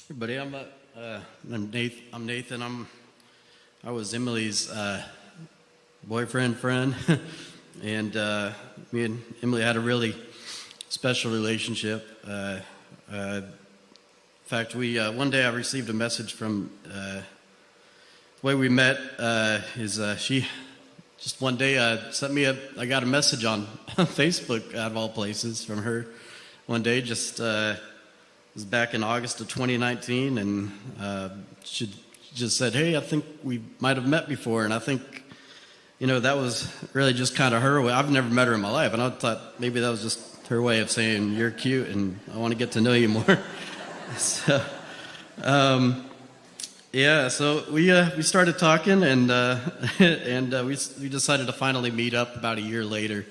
Everybody, I'm Nathan. I was Emily's boyfriend, friend, and me and Emily had a really special relationship. In fact, we one day I received a message from the way we met. She just one day sent me I got a message on Facebook out of all places from her. One day, it was back in August of 2019, and she just said, "Hey, I think we might have met before." And I think, that was really just kind of her way. I've never met her in my life, and I thought maybe that was just her way of saying, "You're cute, and I want to get to know you more." So, so we started talking, and we decided to finally meet up about a year later.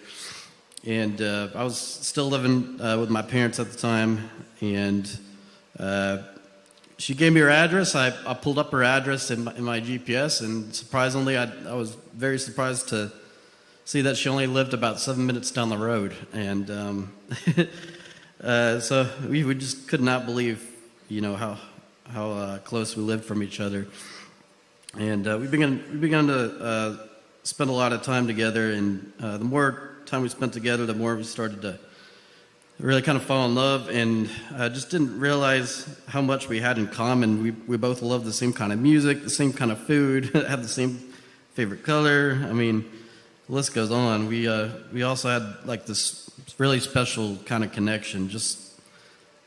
And I was still living with my parents at the time, and she gave me her address. I pulled up her address in my GPS, and surprisingly, I was very surprised to see that she only lived about 7 minutes down the road. And so we just could not believe, how close we lived from each other. And we began to spend a lot of time together, and the more time we spent together, the more we started to really kind of fall in love, and just didn't realize how much we had in common. We both loved the same kind of music, the same kind of food, had the same favorite color. I mean, the list goes on. We also had like this really special kind of connection, just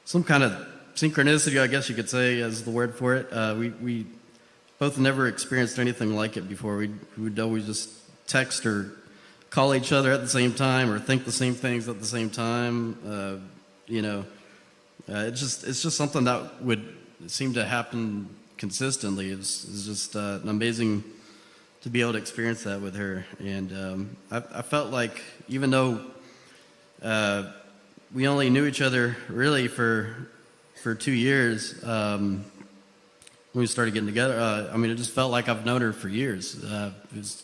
some kind of synchronicity, I guess you could say, is the word for it. We both never experienced anything like it before. We would always just text or call each other at the same time, or think the same things at the same time. It's just something that would seem to happen consistently. It's just amazing to be able to experience that with her. And I felt like, even though we only knew each other really for 2 years, when we started getting together, it just felt like I've known her for years. It was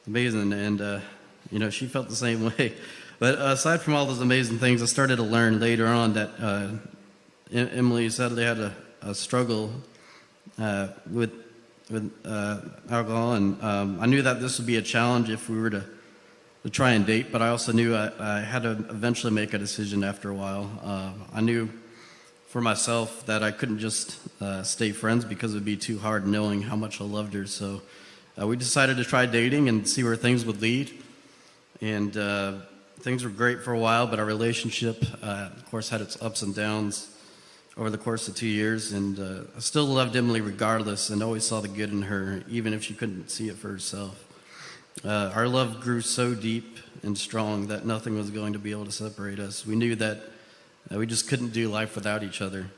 amazing, and she felt the same way. But aside from all those amazing things, I started to learn later on that Emily sadly had a struggle with alcohol, and I knew that this would be a challenge if we were to try and date. But I also knew I had to eventually make a decision after a while. I knew for myself that I couldn't just stay friends, because it would be too hard knowing how much I loved her. So we decided to try dating and see where things would lead. And things were great for a while, but our relationship, of course, had its ups and downs over the course of 2 years. And I still loved Emily regardless, and always saw the good in her, even if she couldn't see it for herself. Our love grew so deep and strong that nothing was going to be able to separate us. We knew that we just couldn't do life without each other.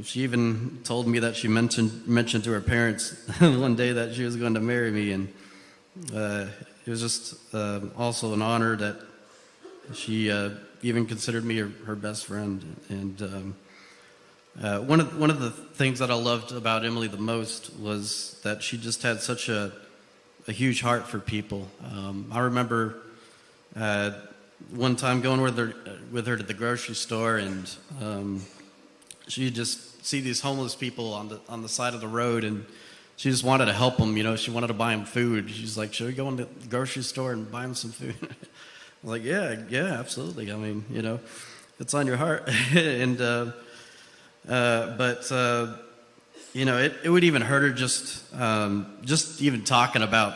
She even told me that she mentioned to her parents one day that she was going to marry me, and it was just also an honor that she even considered me her best friend. And one of the things that I loved about Emily the most was that she just had such a huge heart for people. I remember one time going with her to the grocery store, and she just see these homeless people on the side of the road, and she just wanted to help them. She wanted to buy them food. She's like, "Should we go into the grocery store and buy them some food?" I was like, yeah, absolutely. It's on your heart. And it would even hurt her just even talking about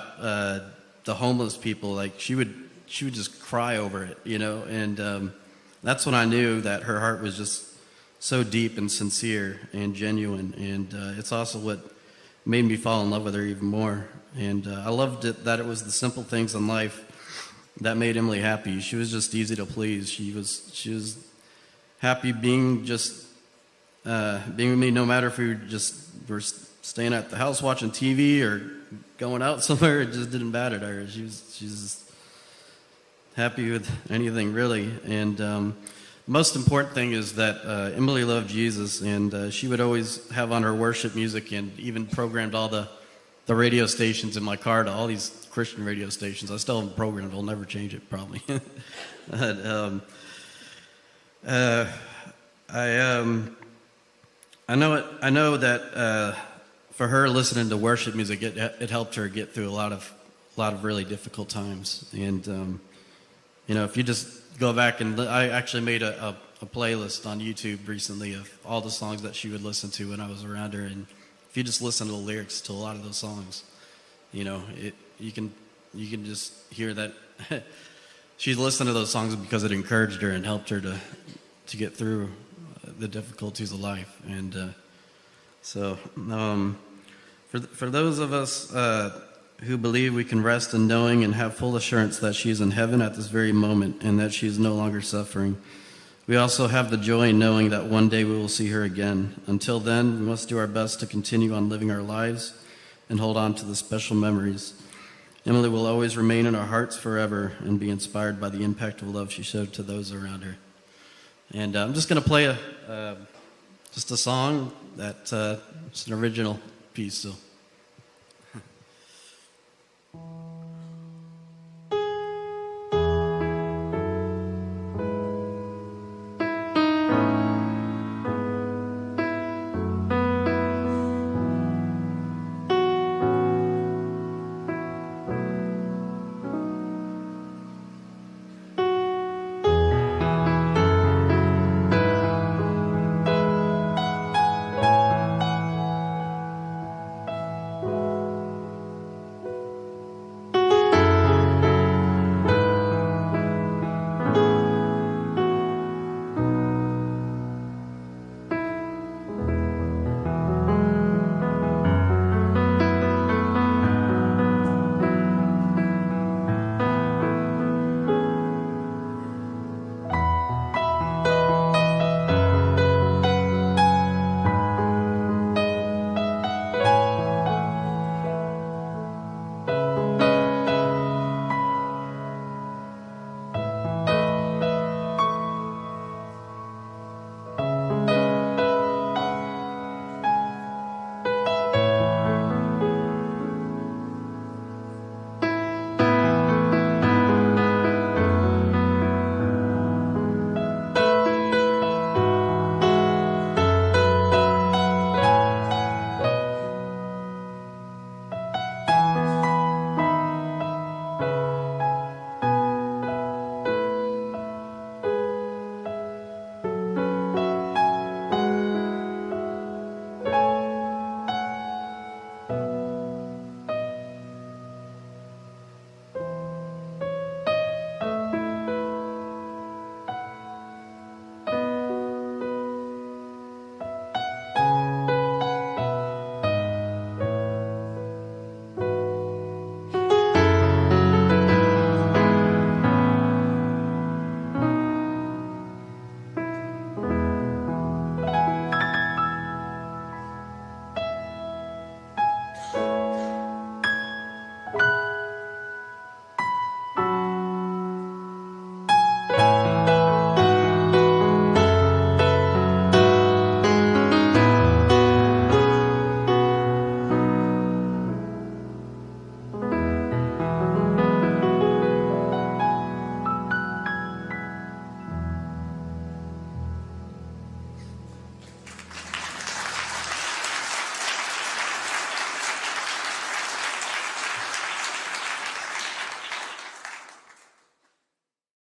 the homeless people. Like she would just cry over it, and that's when I knew that her heart was just so deep and sincere and genuine. And it's also what made me fall in love with her even more. And I loved it that it was the simple things in life that made Emily happy. She was just easy to please. She was happy being with me, no matter if we were staying at the house watching TV or going out somewhere. It just didn't matter to her. She's just happy with anything, really. And most important thing is that Emily loved Jesus, and she would always have on her worship music, and even programmed all the radio stations in my car to all these Christian radio stations. I still haven't programmed. I'll never change it, probably. But, I know that for her, listening to worship music, it helped her get through a lot of really difficult times. And if you just go back and I actually made a playlist on YouTube recently of all the songs that she would listen to when I was around her. And if you just listen to the lyrics to a lot of those songs, you can just hear that she's listened to those songs because it encouraged her and helped her to get through the difficulties of life. And for those of us who believe, we can rest in knowing and have full assurance that she's in heaven at this very moment and that she's no longer suffering. We also have the joy in knowing that one day we will see her again. Until then, we must do our best to continue on living our lives and hold on to the special memories. Emily will always remain in our hearts forever and be inspired by the impact of love she showed to those around her. And I'm just going to play just a song that's an original piece. So.